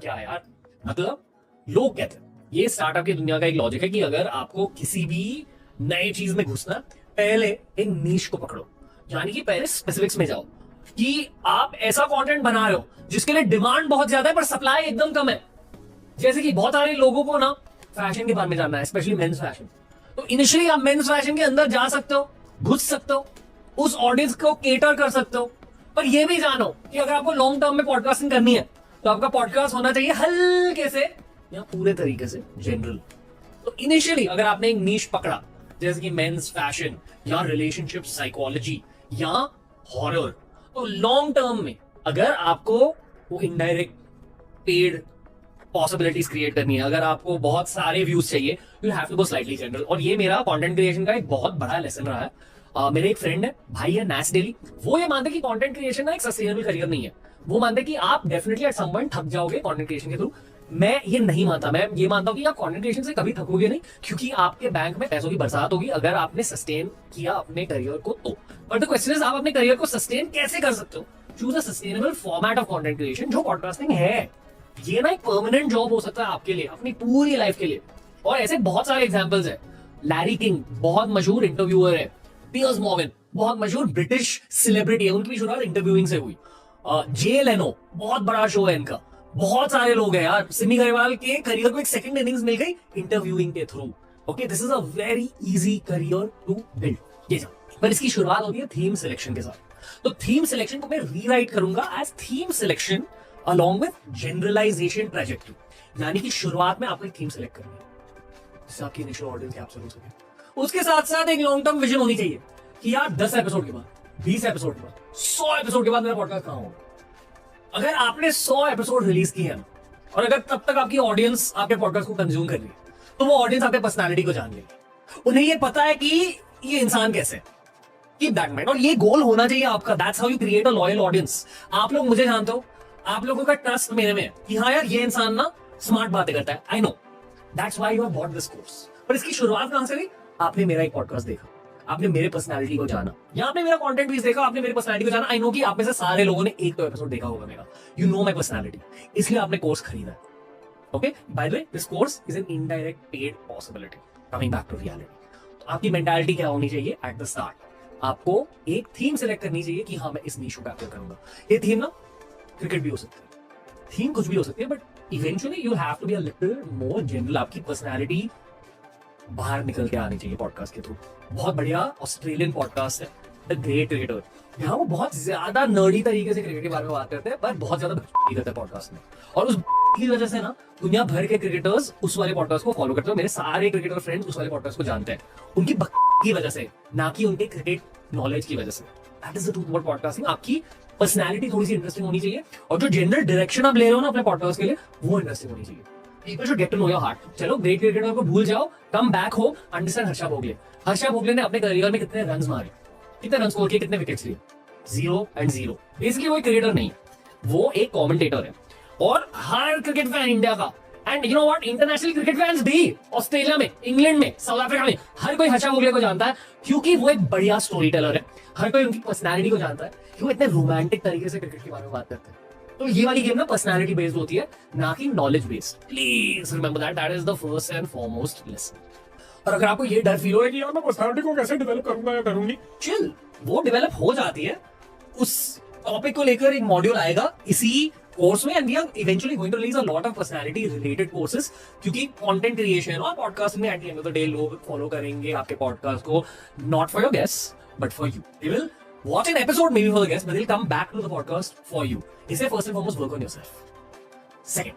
क्या है यार, मतलब लोग कहते हैं, ये स्टार्टअप की दुनिया का एक लॉजिक है कि अगर आपको किसी भी नई चीज में घुसना, पहले एक नीश को पकड़ो, यानी कि पहले स्पेसिफिक्स में जाओ कि आप ऐसा कंटेंट बना रहे हो जिसके लिए डिमांड बहुत ज्यादा है पर सप्लाई एकदम कम है। जैसे कि बहुत सारे लोगों को ना फैशन के बारे में जानना है, स्पेशली मेंस फैशन, तो इनिशियली आप मेंस फैशन के अंदर जा सकते हो, घुस सकते हो, उस ऑडियंस को केटर कर सकते हो। पर यह भी जानो कि अगर आपको लॉन्ग टर्म में पॉडकास्टिंग करनी है तो आपका पॉडकास्ट होना चाहिए हल्के से या पूरे तरीके से जनरल। तो इनिशियली अगर आपने एक नीश पकड़ा जैसे कि मेंस फैशन या रिलेशनशिप साइकोलॉजी या हॉरर, तो लॉन्ग टर्म में अगर आपको वो इनडायरेक्ट पेड पॉसिबिलिटीज क्रिएट करनी है, अगर आपको बहुत सारे व्यूज चाहिए, you have to go slightly general. और ये मेरा कंटेंट क्रिएशन का एक बहुत बड़ा लेसन रहा है। मेरे एक फ्रेंड है, भाई है, नैस डेली, वो ये मानते कि कंटेंट क्रिएशन ना एक सस्टेनेबल करियर नहीं है। वो मानते कि आप डेफिनेटली एट सम पॉइंट थक जाओगे कंटेंट क्रिएशन के थ्रू। मैं ये नहीं मानता, मैं ये मानता हूँ कि आप कंटेंट क्रिएशन से कभी थकोगे नहीं, क्योंकि आपके बैंक में पैसों की बरसात होगी अगर आपने सस्टेन किया अपने करियर को तो। बट द क्वेश्चन इज, आप अपने करियर को सस्टेन कैसे कर सकते हो? Choose a sustainable format of content creation, जो पॉडकास्टिंग है। ये ना एक परमानेंट जॉब हो सकता है आपके लिए, अपनी पूरी लाइफ के लिए। और ऐसे बहुत सारे एग्जांपल्स है। लैरी किंग बहुत मशहूर इंटरव्यूअर है, पियर्स मॉर्गन बहुत मशहूर ब्रिटिश सेलिब्रिटी है, उनकी भी शुरुआत इंटरव्यूइंग से हुई। जे लेनो बहुत बड़ा शो है इनका, बहुत सारे लोग हैं यार। सिमी ग्रेवाल के करियर को एक सेकंड इनिंग्स मिल गई इंटरव्यूइंग के थ्रू। Okay, this is a very easy career to build. ये पर इसकी शुरुआत होती है थीम सिलेक्शन के साथ। तो थीम सिलेक्शन को मैं रीराइट करूंगा as theme selection along with generalization trajectory, यानी कि शुरुआत में आपको एक थीम सेलेक्ट करनी है जिससे आपकी इनिशियल ऑडियंस कैप्चर हो सके। उसके साथ साथ एक लॉन्ग टर्म विजन होनी चाहिए कि यार 10 एपिसोड के बाद, 20 एपिसोड के बाद, 100 एपिसोड के बाद मेरा पॉडकास्ट कहां होगा। अगर आपने 100 एपिसोड रिलीज किए हैं और अगर तब तक आपकी ऑडियंस आपके पॉडकास्ट को कंज्यूम कर रही है, तो वो ऑडियंस आपके पर्सनैलिटी को जान लेगी। उन्हें ये पता है कि ये इंसान कैसे है। कीप दैट माइंड, और ये गोल होना चाहिए आपका। That's how you create a loyal audience. आप लोग मुझे जानते हो, आप लोगों का ट्रस्ट मेरे में है कि हाँ यार ये इंसान ना स्मार्ट बातें करता है। I know, that's why you have bought this course. पर इसकी शुरुआत कहां से हुई? आपने मेरा एक पॉडकास्ट देखा, आपने मेरे पर्सनालिटी को जाना, या आपने मेरा कंटेंट भी देखा, आपने मेरे पर्सनालिटी को जाना। आई नो कि आप में से सारे लोगों ने एक तो एपिसोड देखा होगा मेरा। यू नो माय पर्सनालिटी, इसलिए आपने कोर्स खरीदा है। Okay, by the way, this course is an indirect paid possibility. Coming back to reality, तो आपकी मेंटालिटी क्या होनी चाहिए एट द स्टार्ट? आपको एक थीम सेलेक्ट करनी चाहिए कि हाँ मैं इस नीश को कैप्चर करूंगा। ये थीम ना क्रिकेट भी हो सकती है, थीम कुछ भी हो सकती है, but eventually you have to be a little more general. आपकी पर्सनालिटी बाहर निकल के आनी चाहिए पॉडकास्ट के थ्रू। बहुत बढ़िया ऑस्ट्रेलियन पॉडकास्ट है द ग्रेट क्रिकेटर, यहाँ वो बहुत ज्यादा नर्डी तरीके से क्रिकेट के बारे में बात करते हैं, पर बहुत ज्यादा करते हैं पॉडकास्ट में। और उस की वजह से ना दुनिया भर के क्रिकेटर्स उस वाले पॉडकास्ट को फॉलो करते हैं। मेरे सारे क्रिकेटर फ्रेंड्स उस वाले पॉडकास्ट को जानते हैं उनकी की वजह से, ना कि उनके क्रिकेट नॉलेज की वजह से। That is the truth about podcasting. आपकी पर्सनालिटी थोड़ी सी इंटरेस्टिंग होनी चाहिए, और जो जनरल डायरेक्शन आप ले रहे हो ना अपने पॉडकास्ट के लिए, वो इंटरेस्टिंग होनी चाहिए। People should get to know your heart. चलो ग्रेट क्रिकेटर को भूल जाओ, कम बैक हो, अंडरस्टैंड हर्षा भोगले। हर्षा भोगले ने अपने करियर में कितने रन्स मारे, कितने रन स्कोर किए, कितने विकेट्स लिए? 0 and 0। बेसिकली वो एक क्रिकेटर नहीं है, वो एक कमेंटेटर है। और हर क्रिकेट फैन इंडिया का, and you know what, international cricket fans भी, ऑस्ट्रेलिया में, इंग्लैंड में, साउथ अफ्रीका में, हर कोई हर्षा भोगले को जानता है, क्योंकि वो एक बढ़िया स्टोरी टेलर है। हर कोई उनकी पर्सनालिटी को जानता है कि वो इतने रोमांटिक तरीके से क्रिकेट के बारे में बात करते हैं। तो ये वाली गेम ना पर्सनालिटी बेस्ड होती है, ना कि knowledge based. Please remember that, that is the first and foremost lesson. और अगर आपको ये डर फील हो रहा है कि यार मैं पर्सनालिटी को कैसे डेवलप करूंगा या करूंगी, चिल, वो डेवलप हो जाती है। उस टॉपिक को लेकर एक मॉड्यूल आएगा इसी कोर्स में, and we are eventually going to release a lot of personality related courses, क्योंकि कंटेंट क्रिएशन और पॉडकास्ट में at the end of the day लोग फॉलो करेंगे आपके पॉडकास्ट को, not for your guest but for you. They will watch an episode may be for the guest, but they will come back to the podcast for you. इसलिए first and foremost work on yourself. Second,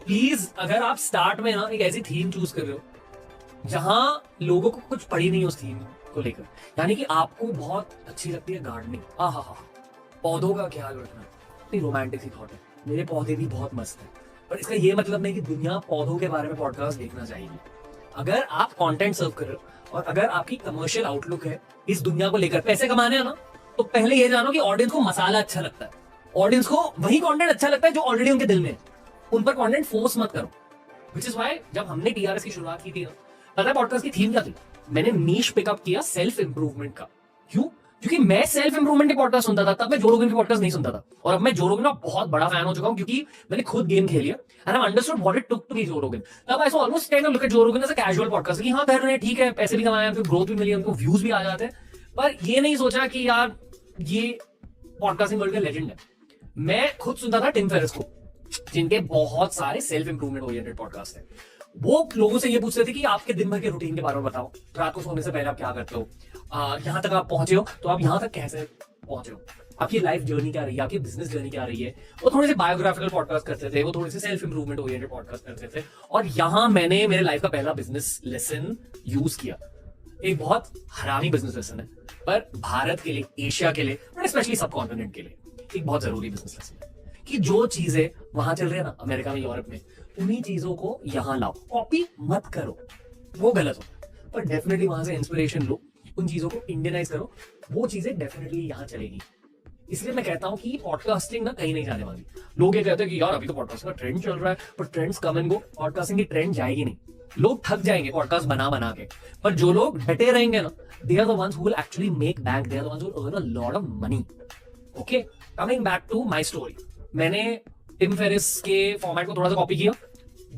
please अगर आप start में ना एक ऐसी theme choose कर रहे हो जहां लोगों को कुछ पड़ी नहीं उस थीम को लेकर, यानी कि आपको बहुत अच्छी लगती है गार्डनिंग, पौधों का ख्याल रखना, रोमांटिक सी थॉट है, मेरे पौधे भी बहुत मस्त है, पर इसका ये मतलब नहीं कि दुनिया पौधों के बारे में पॉडकास्ट देखना चाहिए। अगर आप कंटेंट सर्व कर रहे हो और अगर आपकी कमर्शियल आउटलुक है इस दुनिया को लेकर, पैसे कमाने हैं ना, तो पहले ये जानो कि ऑडियंस को मसाला अच्छा लगता है, ऑडियंस को वही कंटेंट अच्छा लगता है जो ऑलरेडी उनके दिल में है। उन पर कंटेंट फोर्स मत करो। व्हिच इज व्हाई जब हमने टीआरएस की शुरुआत की थी ना, पता है पॉडकास्ट की थीम क्या थी? मैंने नीश पिकअप किया सेल्फ इंप्रूवमेंट का। क्यों? क्योंकि मैं सेल्फ इंप्रूवमेंट के पॉडकास्ट सुनता था, तब मैं जो रोगन के पॉडकास्ट नहीं सुनता था, और अब मैं जो रोगन का बहुत बड़ा फैन हो चुका हूं, क्योंकि मैंने खुद गेम खेली है and I understood what it took to be Joe Rogan. तब I almost kind of look at Joe Rogan as a casual podcast कि हाँ कर रहे हैं, ठीक है, पैसे भी कमाए, उनको ग्रोथ भी मिली, उनको व्यूज भी आ जाते हैं, पर ये नहीं सोचा कि यार ये पॉडकास्टिंग वर्ल्ड का लेजेंड है। मैं खुद सुनता था टिम फेरिस को, जिनके बहुत सारे सेल्फ इंप्रूवमेंट ओरिएंटेड पॉडकास्ट है। वो लोगों से ये पूछते थे कि आपके दिन भर के रूटीन के बारे में बताओ, रात को सोने से पहले आप क्या करते हो, यहां तक आप पहुंचे हो तो आप यहां तक कैसे पहुंचे हो, आपकी लाइफ जर्नी क्या रही है, आपकी बिजनेस जर्नी क्या रही है। वो थोड़े से बायोग्राफिकल पॉडकास्ट करते थे, वो थोड़े से सेल्फ इंप्रूवमेंट ओरिएंटेड पॉडकास्ट करते थे, और यहां मैंने मेरे लाइफ का पहला बिजनेस लेसन यूज किया। एक बहुत हरामी बिजनेस लेसन है, पर भारत के लिए, एशिया के लिए, और स्पेशली सब कॉन्टिनेंट के लिए एक बहुत जरूरी बिजनेस लेसन है कि जो चीजें वहां चल रही है ना, अमेरिका में, यूरोप में, उन्हीं चीजों को यहां लाओ। कॉपी मत करो, वो गलत हो, पर डेफिनेटली वहां से इंस्पिरेशन लो, उन चीजों को इंडियनाइज करो, वो चीजें डेफिनेटली यहां चलेगी। इसलिए मैं कहता हूं कि पॉडकास्टिंग ना कहीं नहीं जाने वाली। लोग ये कहते हैं कि यार अभी तो पॉडकास्टिंग का ट्रेंड चल रहा है, पर trends come and go, podcasting की ट्रेंड जाएगी नहीं। लोग थक जाएंगे पॉडकास्ट बना बना के, पर जो लोग डटे रहेंगे ना, they are the ones who will actually make bank, they are the ones who will earn a lot of money. Okay, coming back to my story, मैंने टिम फेरिस के फॉर्मेट को थोड़ा सा कॉपी किया,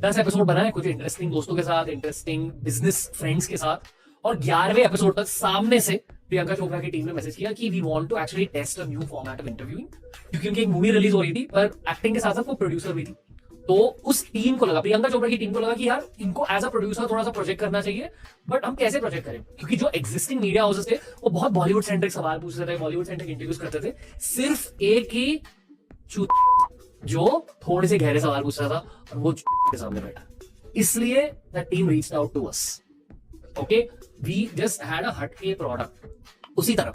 10 एपिसोड बनाए कुछ interesting दोस्तों के साथ, इंटरेस्टिंग बिजनेस फ्रेंड्स के साथ, और 11वें एपिसोड तक सामने से प्रियंका चोपड़ा की टीम ने मैसेज किया कि we want to actually test a new format of interviewing, क्योंकि उनकी एक मूवी रिलीज हो रही थी, पर एक्टिंग के साथ साथ वो प्रोड्यूसर भी थी। तो उस टीम को लगा, प्रियंका चोपड़ा की टीम को लगा कि यार इनको एज अ प्रोड्यूसर थोड़ा सा प्रोजेक्ट करना चाहिए, बट हम कैसे प्रोजेक्ट करें, क्योंकि जो एग्जिस्टिंग मीडिया हाउसेस थे वो बहुत बॉलीवुड सेंट्रिक सवाल पूछते थे, बॉलीवुड सेंट्रिक इंटरव्यूज करते थे, सिर्फ एक ही जो थोड़े से गहरे सवाल पूछता था, और वो के सामने बैठा। इसलिए the team reached out to us. Okay, we just had a हटके प्रोडक्ट। उसी तरह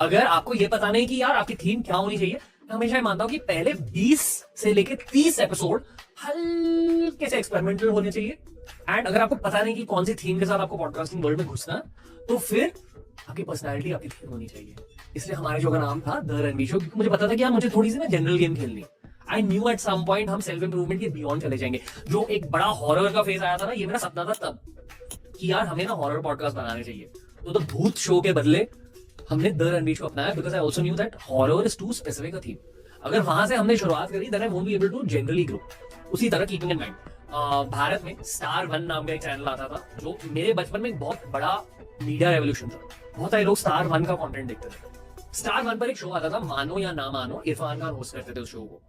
अगर आपको ये पता नहीं कि यार आपकी थीम क्या होनी चाहिए, मैं हमेशा मानता हूं कि पहले 20 से लेके 30 एपिसोड हल्के से एक्सपेरिमेंटल होने चाहिए। एंड अगर आपको पता नहीं कि कौन सी थीम के साथ आपको पॉडकास्टिंग वर्ल्ड में घुसना, तो फिर आपकी पर्सनैलिटी, आपकी थीम होनी चाहिए। इसलिए हमारे शो का नाम था द रणवीर शो, क्योंकि मुझे पता था कि यार मुझे थोड़ी सी ना जनरल गेम खेलनी है। I knew at some point हम सेल्फ इंप्रूवमेंट के बियॉन्ड चले जाएंगे। जो एक बड़ा हॉरर का फेज आया था ना, ये मेरा सपना था तब कि यार हमें ना हॉरर पॉडकास्ट बनाने चाहिए। तो भूत शो के बदले हमने द रणवीर शो अपनाया, because I also knew that horror is too specific a theme. अगर वहां से हमने शुरुआत करी, then I won't be able to generally grow. उसी तरह कीपिंग इन माइंड, भारत में स्टार वन नाम का एक चैनल आता था, जो मेरे बचपन में एक बहुत बड़ा मीडिया रेवोल्यूशन था। बहुत सारे लोग स्टार वन का कंटेंट देखते थे। स्टार वन पर एक शो आता था, मानो या ना मानो, इरफान खान होस्ट करते थे उस शो को।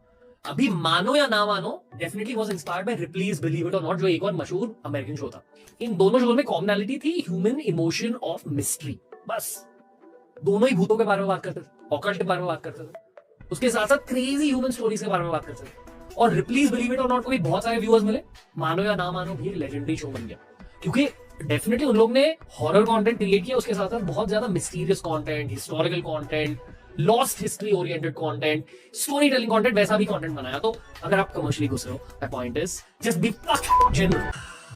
अभी मानो या ना मानो definitely was inspired by रिप्लीज believe it और नॉट, जो एक और मशहूर अमेरिकन शो था। इन दोनों शो में कॉमनैलिटी थी ह्यूमन इमोशन ऑफ मिस्ट्री। बस दोनों ही भूतों के बारे में बात करते थे, ऑकल्ट के बारे में बात करते थे, उसके साथ साथ क्रेजी ह्यूमन स्टोरीज के बारे में बात करते थे। और रिप्लीज बिलीव इट और नॉट को भी बहुत सारे व्यूअर्स मिले। मानो या ना मानो भी लेजेंडरी शो बन गया, क्योंकि डेफिनेटली उन लोग ने हॉरर कंटेंट क्रिएट किया, उसके साथ साथ बहुत ज्यादा mysterious content, historical content, lost history oriented content, story telling content, वैसा भी कंटेंट बनाया। तो अगर आप कमर्शियली घुस रहे हो, my point is just be general.